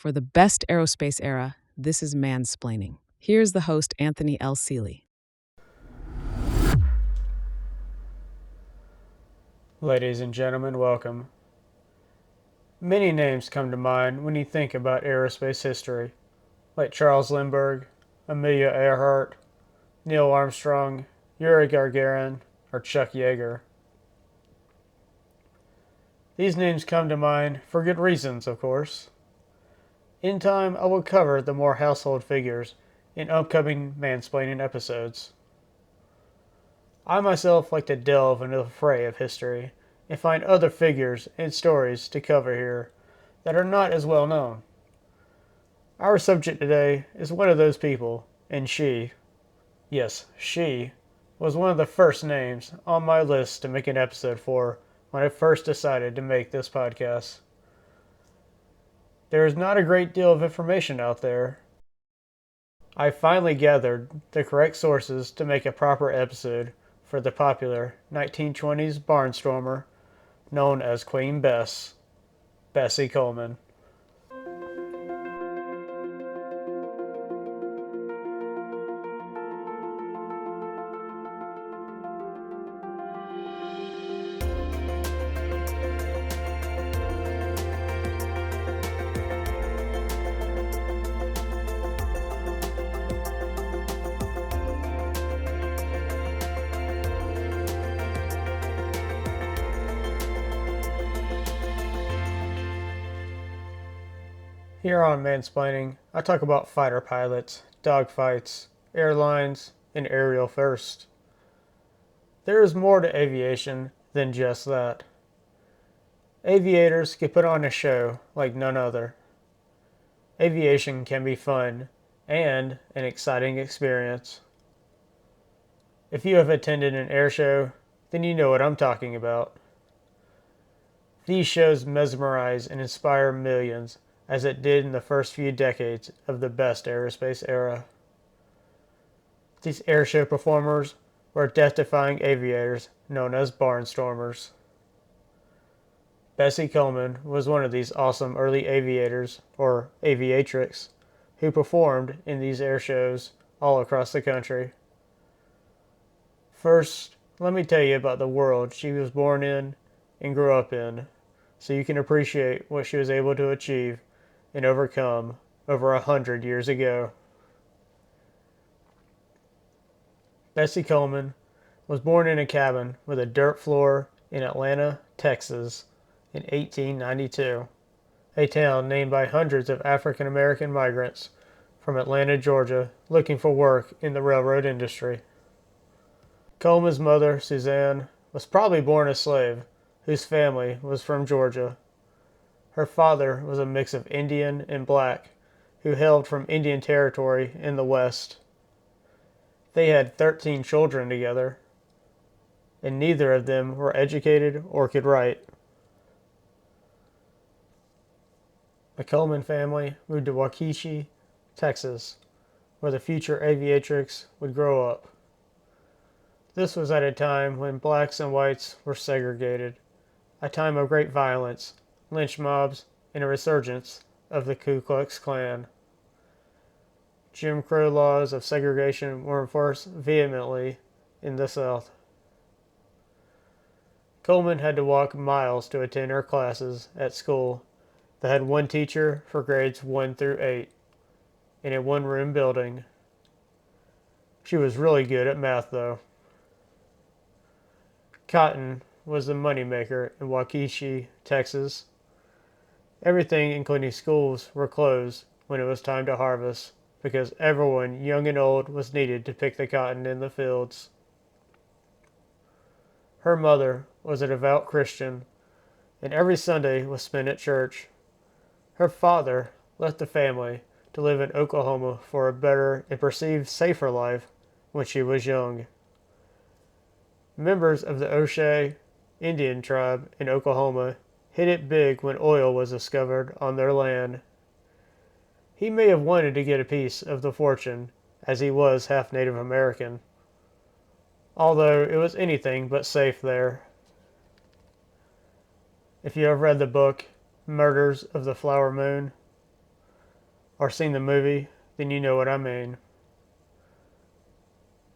For the best aerospace era, this is Mansplaining. Here's the host, Anthony L. Seeley. Ladies and gentlemen, welcome. Many names come to mind when you think about aerospace history, like Charles Lindbergh, Amelia Earhart, Neil Armstrong, Yuri Gagarin, or Chuck Yeager. These names come to mind for good reasons, of course. In time, I will cover the more household figures in upcoming mansplaining episodes. I myself like to delve into the fray of history and find other figures and stories to cover here that are not as well known. Our subject today is one of those people, and she, yes, she, was one of the first names on my list to make an episode for when I first decided to make this podcast. There is not a great deal of information out there. I finally gathered the correct sources to make a proper episode for the popular 1920s barnstormer known as Queen Bess, Bessie Coleman. Here on Mansplaining, I talk about fighter pilots, dogfights, airlines, and aerial first. There is more to aviation than just that. Aviators can put on a show like none other. Aviation can be fun and an exciting experience. If you have attended an air show, then you know what I'm talking about. These shows mesmerize and inspire millions as it did in the first few decades of the best aerospace era. These airshow performers were death-defying aviators known as barnstormers. Bessie Coleman was one of these awesome early aviators, or aviatrix, who performed in these air shows all across the country. First, let me tell you about the world she was born in and grew up in, so you can appreciate what she was able to achieve and overcome over 100 years ago. Bessie Coleman was born in a cabin with a dirt floor in Atlanta, Texas in 1892, a town named by hundreds of African American migrants from Atlanta, Georgia, looking for work in the railroad industry. Coleman's mother, Suzanne, was probably born a slave whose family was from Georgia. Her father was a mix of Indian and black, who hailed from Indian Territory in the West. They had 13 children together, and neither of them were educated or could write. The Coleman family moved to Waukesha, Texas, where the future aviatrix would grow up. This was at a time when blacks and whites were segregated, a time of great violence, lynch mobs, and a resurgence of the Ku Klux Klan. Jim Crow laws of segregation were enforced vehemently in the South. Coleman had to walk miles to attend her classes at school that had one teacher for grades 1 through 8 in a one-room building. She was really good at math, though. Cotton was the moneymaker in Waukesha, Texas. Everything, including schools, were closed when it was time to harvest because everyone, young and old, was needed to pick the cotton in the fields. Her mother was a devout Christian, and every Sunday was spent at church. Her father left the family to live in Oklahoma for a better and perceived safer life when she was young. Members of the Osage Indian tribe in Oklahoma hit it big when oil was discovered on their land. He may have wanted to get a piece of the fortune, as he was half Native American, although it was anything but safe there. If you have read the book Murders of the Flower Moon, or seen the movie, then you know what I mean.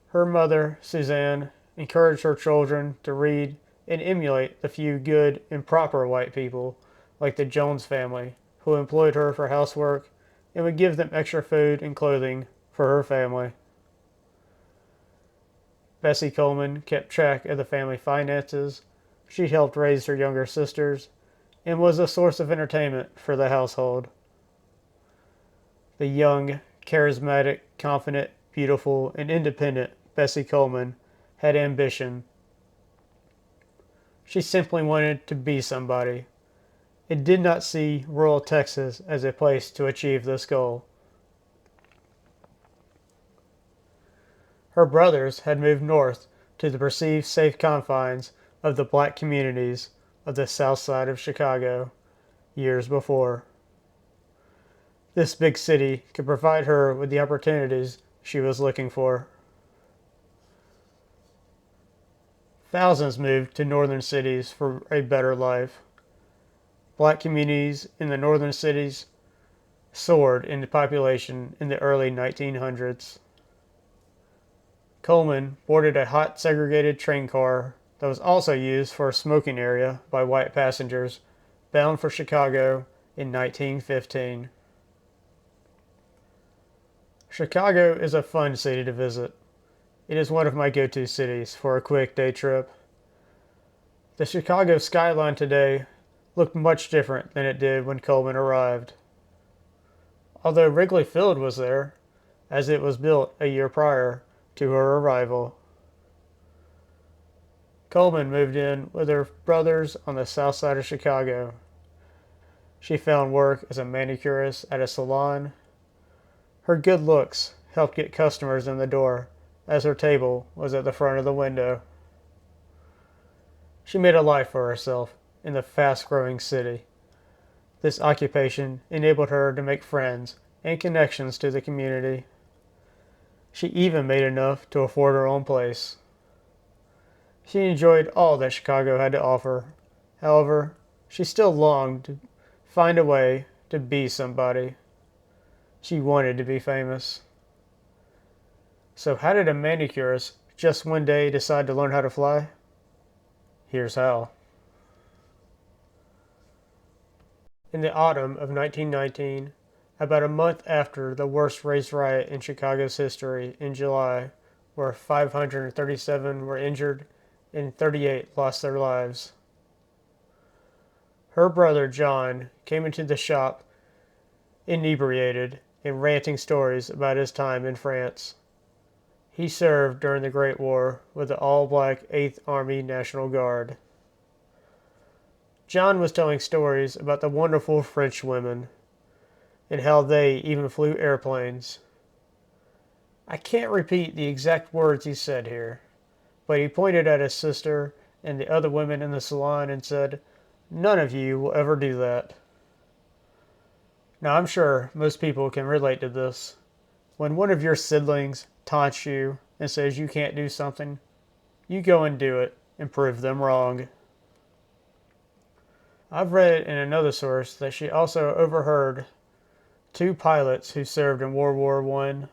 Her mother, Suzanne, encouraged her children to read and emulate the few good and proper white people, like the Jones family, who employed her for housework and would give them extra food and clothing for her family. Bessie Coleman kept track of the family finances. She helped raise her younger sisters and was a source of entertainment for the household. The young, charismatic, confident, beautiful, and independent Bessie Coleman had ambition. She simply wanted to be somebody and did not see rural Texas as a place to achieve this goal. Her brothers had moved north to the perceived safe confines of the black communities of the south side of Chicago years before. This big city could provide her with the opportunities she was looking for. Thousands moved to northern cities for a better life. Black communities in the northern cities soared in population in the early 1900s. Coleman boarded a hot segregated train car that was also used for a smoking area by white passengers bound for Chicago in 1915. Chicago is a fun city to visit. It is one of my go-to cities for a quick day trip. The Chicago skyline today looked much different than it did when Coleman arrived. Although Wrigley Field was there, as it was built a year prior to her arrival. Coleman moved in with her brothers on the south side of Chicago. She found work as a manicurist at a salon. Her good looks helped get customers in the door, as her table was at the front of the window. She made a life for herself in the fast-growing city. This occupation enabled her to make friends and connections to the community. She even made enough to afford her own place. She enjoyed all that Chicago had to offer. However, she still longed to find a way to be somebody. She wanted to be famous. So how did a manicurist just one day decide to learn how to fly? Here's how. In the autumn of 1919, about a month after the worst race riot in Chicago's history in July, where 537 were injured and 38 lost their lives, her brother John came into the shop inebriated and ranting stories about his time in France. He served during the Great War with the all-black 8th Army National Guard. John was telling stories about the wonderful French women and how they even flew airplanes. I can't repeat the exact words he said here, but he pointed at his sister and the other women in the salon and said, "None of you will ever do that." Now I'm sure most people can relate to this. When one of your siblings taunts you and says you can't do something, you go and do it and prove them wrong. I've read in another source that she also overheard two pilots who served in World War I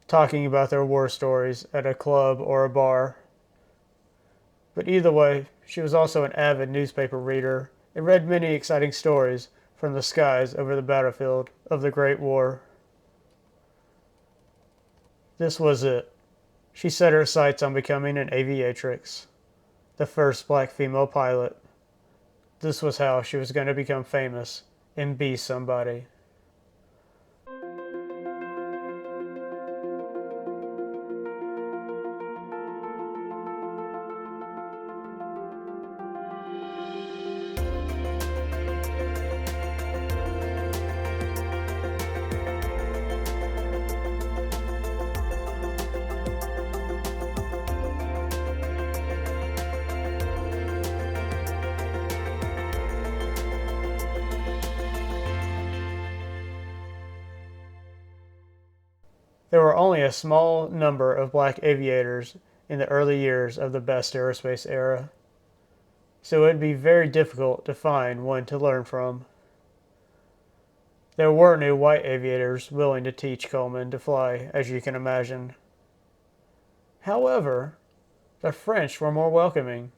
talking about their war stories at a club or a bar. But either way, she was also an avid newspaper reader and read many exciting stories from the skies over the battlefield of the Great War. This was it. She set her sights on becoming an aviatrix, the first black female pilot. This was how she was going to become famous and be somebody. There were only a small number of black aviators in the early years of the best aerospace era, so it would be very difficult to find one to learn from. There were no white aviators willing to teach Coleman to fly, as you can imagine. However, the French were more welcoming.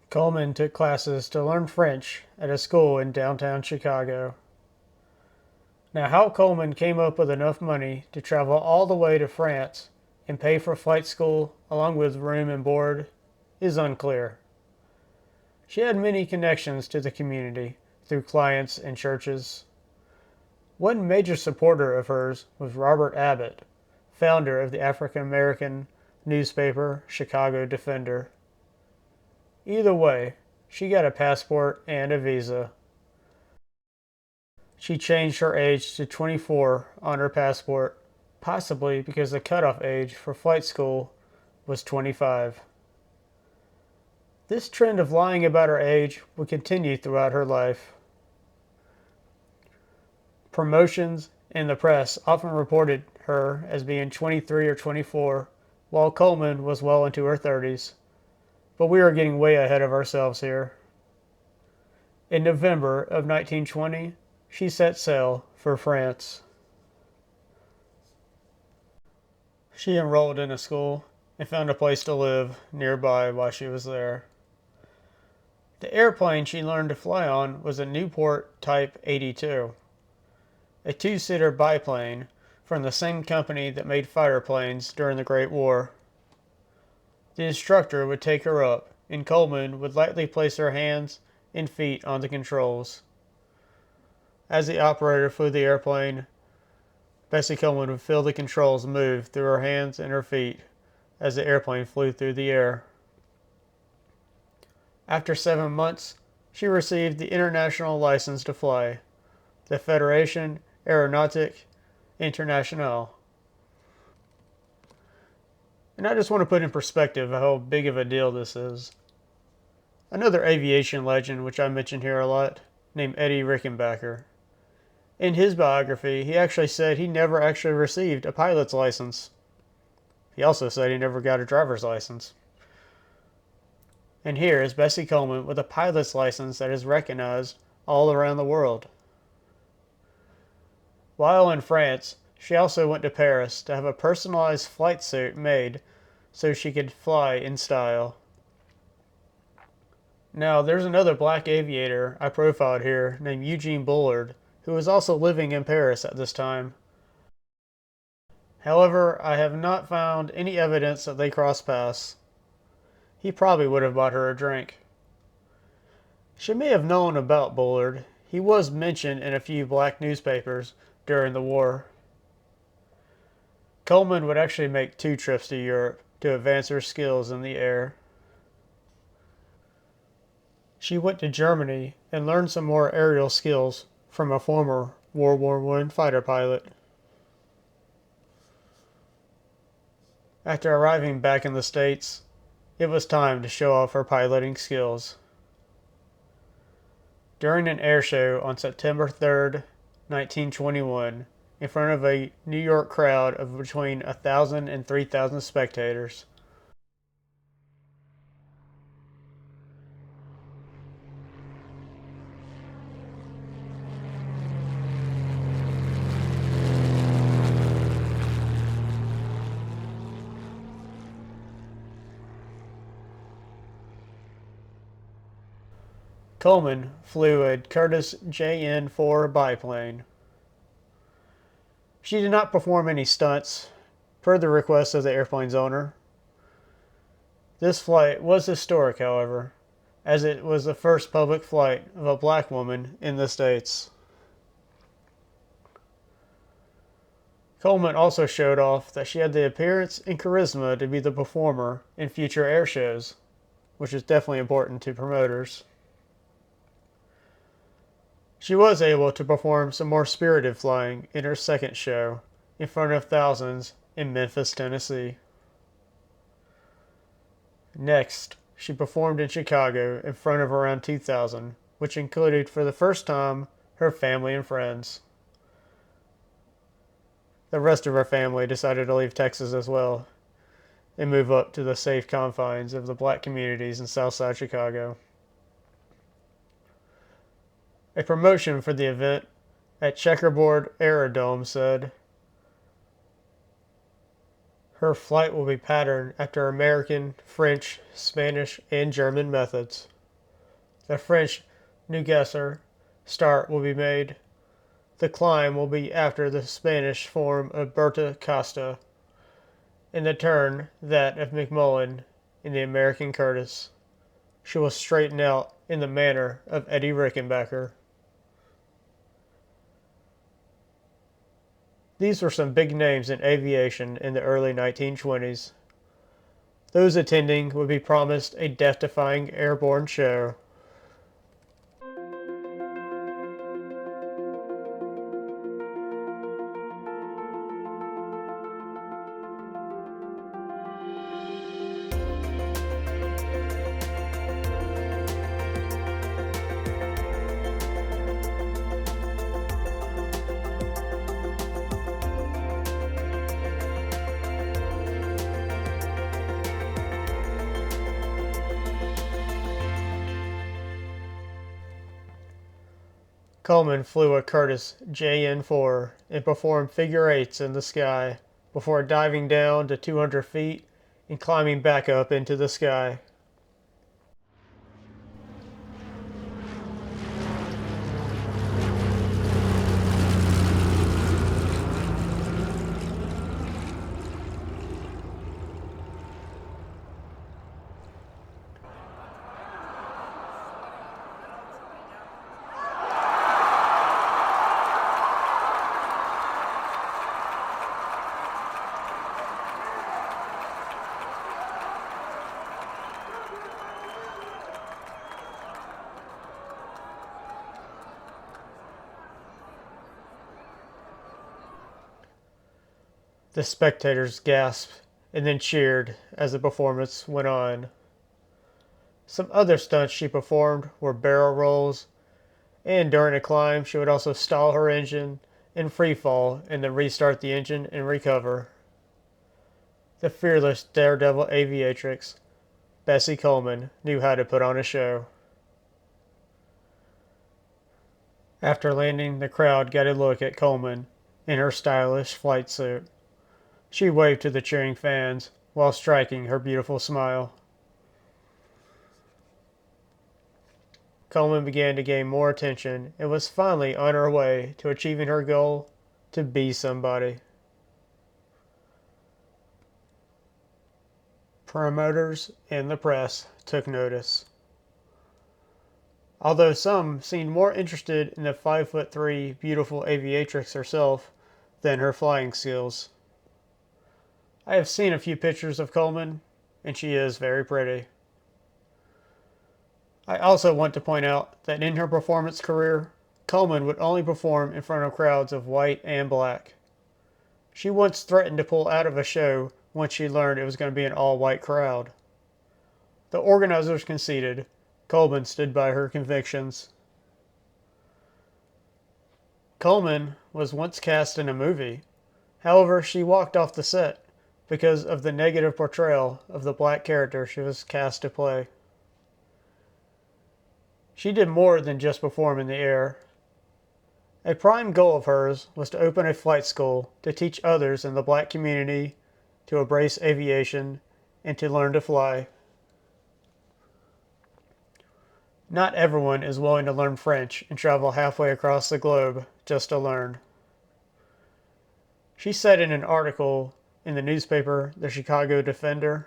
Coleman took classes to learn French at a school in downtown Chicago. Now, how Coleman came up with enough money to travel all the way to France and pay for flight school along with room and board is unclear. She had many connections to the community through clients and churches. One major supporter of hers was Robert Abbott, founder of the African American newspaper Chicago Defender. Either way, she got a passport and a visa. She changed her age to 24 on her passport, possibly because the cutoff age for flight school was 25. This trend of lying about her age would continue throughout her life. Promotions and the press often reported her as being 23 or 24, while Coleman was well into her 30s. But we are getting way ahead of ourselves here. In November of 1920, she set sail for France. She enrolled in a school and found a place to live nearby while she was there. The airplane she learned to fly on was a Newport Type 82, a two-seater biplane from the same company that made fighter planes during the Great War. The instructor would take her up, and Coleman would lightly place her hands and feet on the controls. As the operator flew the airplane, Bessie Coleman would feel the controls move through her hands and her feet as the airplane flew through the air. After 7 months, she received the international license to fly, the Fédération Aéronautique Internationale. And I just want to put in perspective how big of a deal this is. Another aviation legend, which I mention here a lot, named Eddie Rickenbacker. In his biography, he actually said he never actually received a pilot's license. He also said he never got a driver's license. And here is Bessie Coleman with a pilot's license that is recognized all around the world. While in France, she also went to Paris to have a personalized flight suit made so she could fly in style. Now, there's another black aviator I profiled here named Eugene Bullard, who was also living in Paris at this time. However, I have not found any evidence that they crossed paths. He probably would have bought her a drink. She may have known about Bullard. He was mentioned in a few black newspapers during the war. Coleman would actually make 2 trips to Europe to advance her skills in the air. She went to Germany and learned some more aerial skills from a former World War I fighter pilot. After arriving back in the States, it was time to show off her piloting skills. During an air show on September 3rd, 1921, in front of a New York crowd of between 1,000 and 3,000 spectators, Coleman flew a Curtiss JN-4 biplane. She did not perform any stunts, per the request of the airplane's owner. This flight was historic, however, as it was the first public flight of a black woman in the States. Coleman also showed off that she had the appearance and charisma to be the performer in future air shows, which is definitely important to promoters. She was able to perform some more spirited flying in her second show in front of thousands in Memphis, Tennessee. Next, she performed in Chicago in front of around 2,000, which included for the first time her family and friends. The rest of her family decided to leave Texas as well and move up to the safe confines of the black communities in Southside Chicago. A promotion for the event at Checkerboard Aerodrome said, "Her flight will be patterned after American, French, Spanish, and German methods. The French Neugesser start will be made. The climb will be after the Spanish form of Berta Costa, and the turn that of McMullen in the American Curtis. She will straighten out in the manner of Eddie Rickenbacker." These were some big names in aviation in the early 1920s. Those attending would be promised a death-defying airborne show. Coleman flew a Curtiss JN-4 and performed figure eights in the sky before diving down to 200 feet and climbing back up into the sky. The spectators gasped and then cheered as the performance went on. Some other stunts she performed were barrel rolls, and during a climb she would also stall her engine in free fall and then restart the engine and recover. The fearless daredevil aviatrix, Bessie Coleman, knew how to put on a show. After landing, the crowd got a look at Coleman in her stylish flight suit. She waved to the cheering fans while striking her beautiful smile. Coleman began to gain more attention and was finally on her way to achieving her goal to be somebody. Promoters and the press took notice. Although some seemed more interested in the 5'3" beautiful aviatrix herself than her flying skills. I have seen a few pictures of Coleman, and she is very pretty. I also want to point out that in her performance career, Coleman would only perform in front of crowds of white and black. She once threatened to pull out of a show once she learned it was going to be an all-white crowd. The organizers conceded. Coleman stood by her convictions. Coleman was once cast in a movie. However, she walked off the set because of the negative portrayal of the black character she was cast to play. She did more than just perform in the air. A prime goal of hers was to open a flight school to teach others in the black community to embrace aviation and to learn to fly. Not everyone is willing to learn French and travel halfway across the globe just to learn. She said in an article in the newspaper, the Chicago Defender,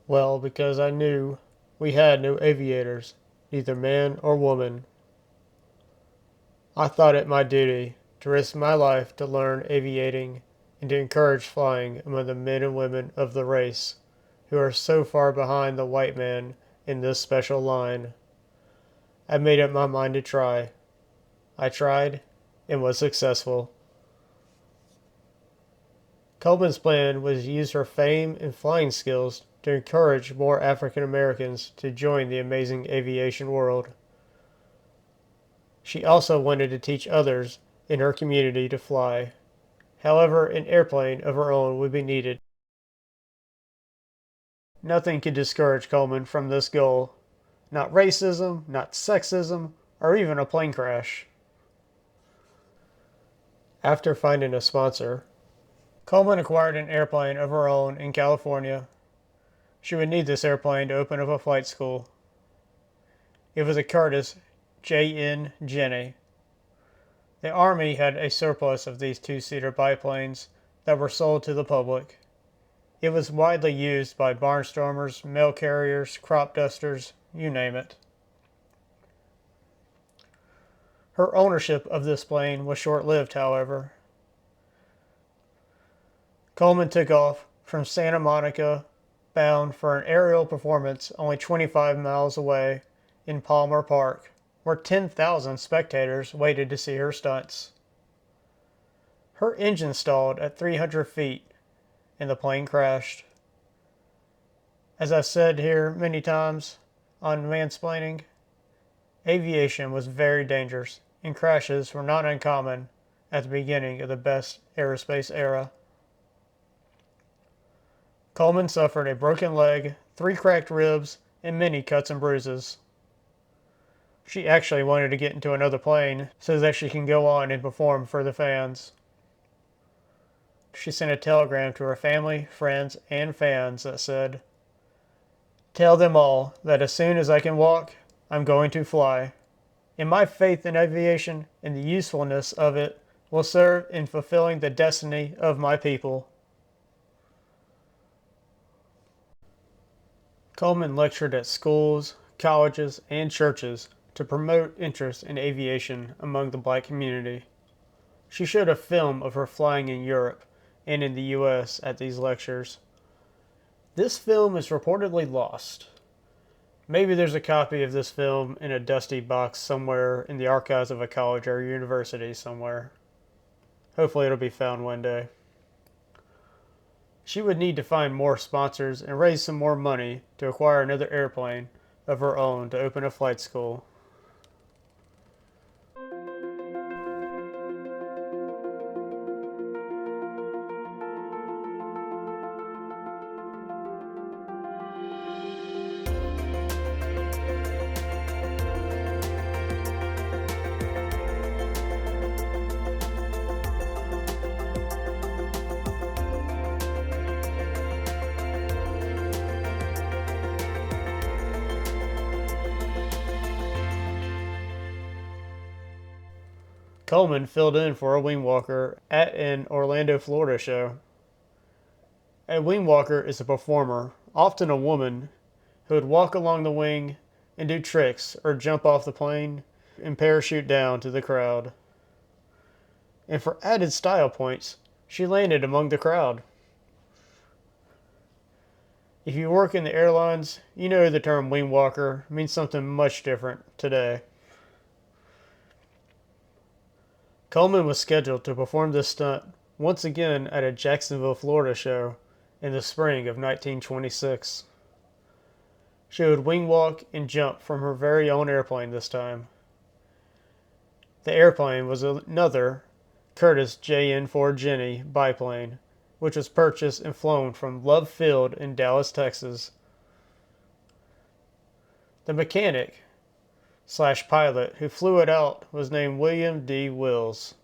"Well, because I knew we had no aviators, neither man or woman. I thought it my duty to risk my life to learn aviating and to encourage flying among the men and women of the race who are so far behind the white man in this special line. I made up my mind to try. I tried and was successful." Coleman's plan was to use her fame and flying skills to encourage more African Americans to join the amazing aviation world. She also wanted to teach others in her community to fly. However, an airplane of her own would be needed. Nothing could discourage Coleman from this goal. not racism, not sexism, or even a plane crash. After finding a sponsor, Coleman acquired an airplane of her own in California. She would need this airplane to open up a flight school. It was a Curtiss J.N. Jenny. The Army had a surplus of these two-seater biplanes that were sold to the public. It was widely used by barnstormers, mail carriers, crop dusters, you name it. Her ownership of this plane was short-lived, however. Coleman took off from Santa Monica, bound for an aerial performance only 25 miles away in Palmer Park, where 10,000 spectators waited to see her stunts. Her engine stalled at 300 feet and the plane crashed. As I've said here many times on Mansplaining, aviation was very dangerous and crashes were not uncommon at the beginning of the best aerospace era. Coleman suffered a broken leg, 3 cracked ribs, and many cuts and bruises. She actually wanted to get into another plane so that she can go on and perform for the fans. She sent a telegram to her family, friends, and fans that said, "Tell them all that as soon as I can walk, I'm going to fly. And my faith in aviation and the usefulness of it will serve in fulfilling the destiny of my people." Coleman lectured at schools, colleges, and churches to promote interest in aviation among the black community. She showed a film of her flying in Europe and in the U.S. at these lectures. This film is reportedly lost. Maybe there's a copy of this film in a dusty box somewhere in the archives of a college or university somewhere. Hopefully it'll be found one day. She would need to find more sponsors and raise some more money to acquire another airplane of her own to open a flight school. Coleman filled in for a wing walker at an Orlando, Florida show. A wing walker is a performer, often a woman, who would walk along the wing and do tricks or jump off the plane and parachute down to the crowd. And for added style points, she landed among the crowd. If you work in the airlines, you know the term wing walker means something much different today. Coleman was scheduled to perform this stunt once again at a Jacksonville, Florida show in the spring of 1926. She would wing walk and jump from her very own airplane this time. The airplane was another Curtiss JN-4 Jenny biplane, which was purchased and flown from Love Field in Dallas, Texas. The mechanic / pilot who flew it out was named William D. Wills.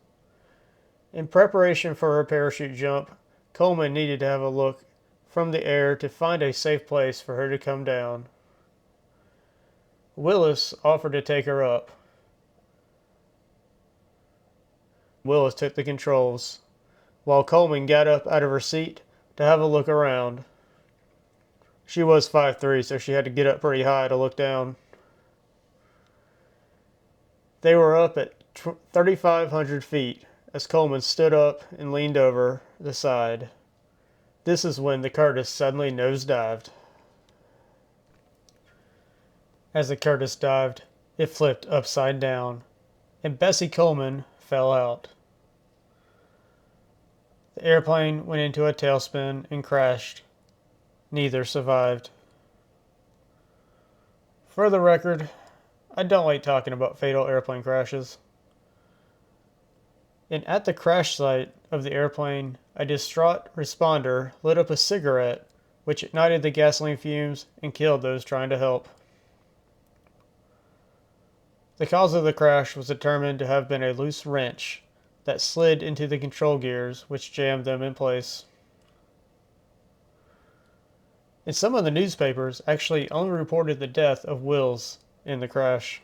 In preparation for her parachute jump, Coleman needed to have a look from the air to find a safe place for her to come down. Willis offered to take her up. Willis took the controls, while Coleman got up out of her seat to have a look around. She was 5'3", so she had to get up pretty high to look down. They were up at 3,500 feet as Coleman stood up and leaned over the side. This is when the Curtiss suddenly nosedived. As the Curtiss dived, it flipped upside down, and Bessie Coleman fell out. The airplane went into a tailspin and crashed. Neither survived. For the record, I don't like talking about fatal airplane crashes. And at the crash site of the airplane, a distraught responder lit up a cigarette, which ignited the gasoline fumes and killed those trying to help. The cause of the crash was determined to have been a loose wrench that slid into the control gears, which jammed them in place. And some of the newspapers actually only reported the death of Wills in the crash.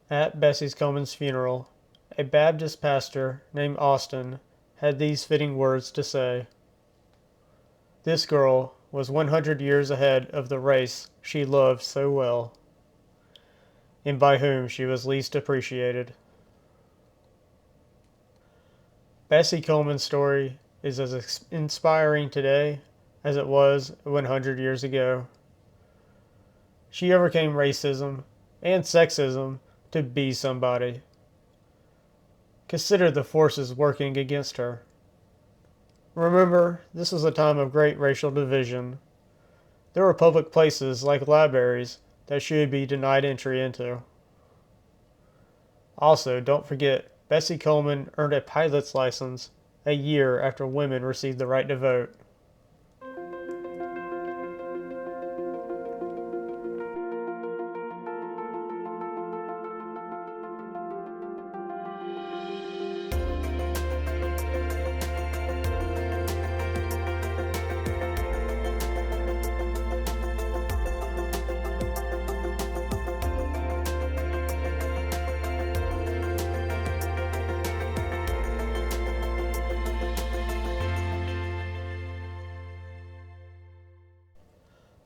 At Bessie Coleman's funeral, a Baptist pastor named Austin had these fitting words to say: "This girl was 100 years ahead of the race she loved so well, and by whom she was least appreciated." Bessie Coleman's story is as inspiring today as it was 100 years ago. She overcame racism and sexism to be somebody. Consider the forces working against her. Remember, this was a time of great racial division. There were public places like libraries that she would be denied entry into. Also, don't forget, Bessie Coleman earned a pilot's license a year after women received the right to vote.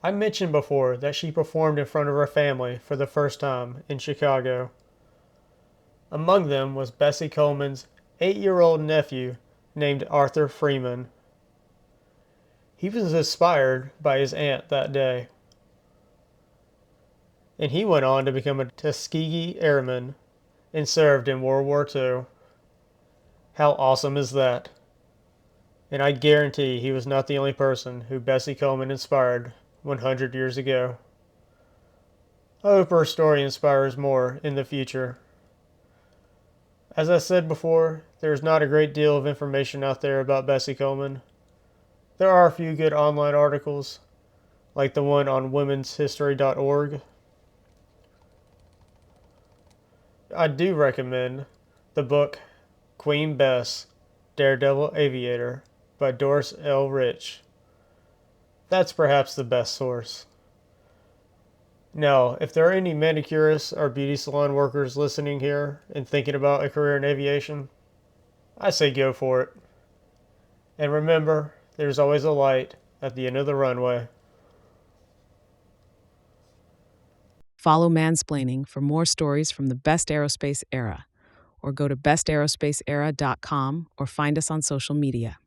I mentioned before that she performed in front of her family for the first time in Chicago. Among them was Bessie Coleman's 8-year-old nephew named Arthur Freeman. He was inspired by his aunt that day, and he went on to become a Tuskegee Airman and served in World War II. How awesome is that? And I guarantee he was not the only person who Bessie Coleman inspired 100 years ago. I hope her story inspires more in the future. As I said before, there is not a great deal of information out there about Bessie Coleman. There are a few good online articles, like the one on womenshistory.org. I do recommend the book Queen Bess, Daredevil Aviator by Doris L. Rich. That's perhaps the best source. Now, if there are any manicurists or beauty salon workers listening here and thinking about a career in aviation, I say go for it. And remember, there's always a light at the end of the runway. Follow Mansplaining for more stories from the best aerospace era, or go to bestaerospaceera.com or find us on social media.